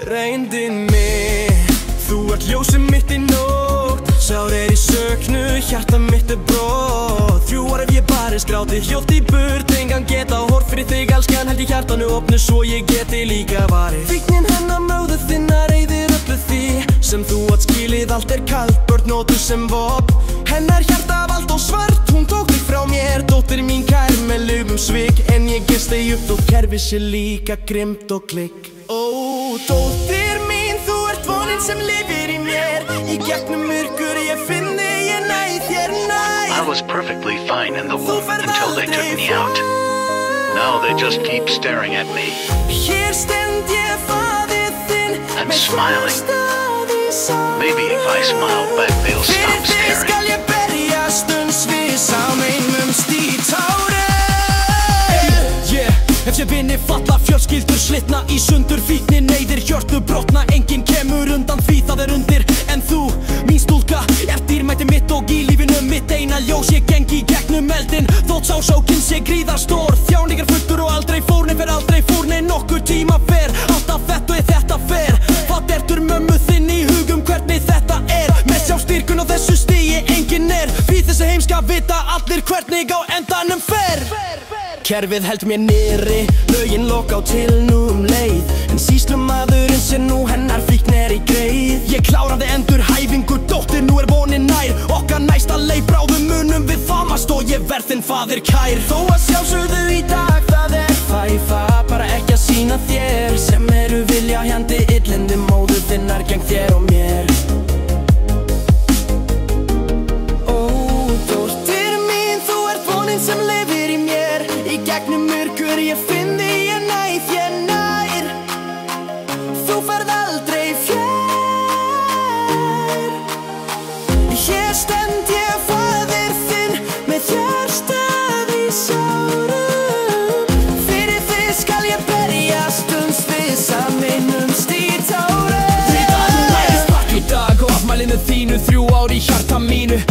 Reyndi mig, þú ert ljósið mitt í nótt. Sár í söknu, hjarta mitt brot. 3 ár ef ég barist grátið, hljótt í burt. Engan geta hort fyrir þig, elskan. Held ég hjartanu opnu svo ég geti líka varið. Fíknin hennar móðu þinna reiðir öllu því sem þú átt skilið. Allt kalt, börn notu sem vopn. Hennar hjarta vald og svart, hún tók þig frá mér. Dóttir mín kær með lögum svik. En ég gest þig upp þótt kerfi sé líka grimmt og klikk. Ó, dóttir mín, þú ert vonin sem lifir í mér. Í gegnum myrkur ég finn þig, ég næ þér nær. I was perfectly fine in the womb until they took me out. Now they just keep staring at me. Hér stend ég faðir þinn. I'm smiling. Maybe if I smile back they'll stop Fyrir þig staring. skal ég berjast svís á meinumst í tárin. Ef ég vinni falla, fjölskyldur slitna í sundur. Fíknin neyðir, hjörtu brotna. Enginn kemur undan því það undir. En þú, mín stúlka, ert dýrmætti mitt og í lífinu mitt eina ljós. Ég geng í gegnum eldin, þótt sásókin sé gríðarstór. Þjáningar fullur og aldrei fórnin fer aldrei fórnin. Nokkur tíma fer, alltaf þetta fer. Hvað ertur mömmu þinn í hugum hvernig þetta er? Með sjálfstyrkun á þessu stigi enginn er. Því þessi heimska vita allir hvernig á endanum fer. Kerfið held mér niðri, lögin loka á til nú leið. En sýslumaðurinn sé nú hennar fíkn í greið. Ég kláraði endurhæfingu, dóttir, nú vonin nær. Okkar næsta leið, bráðum munum við famast. Og ég verð þinn faðir kær. Þó að sjálfsögðu í dag það fæfa. Bara ekki að sýna þér sem eru vilja hjandi illindi móður þinnar gegn þér og mér. Ó, dóttir mín, þú ert vonin sem lifir í mér. Í gegnum myrkur ég finn þig, ég næ þér nær. Þú ferð aldrei fjær. Hér stend ég faðir þinn með hjartað í sárum. Fyrir þig skal ég berjast svís á meinumst í tárin. Því það læðist pakk í dag og afmælinu þínu. 3 ár í hjarta mínu.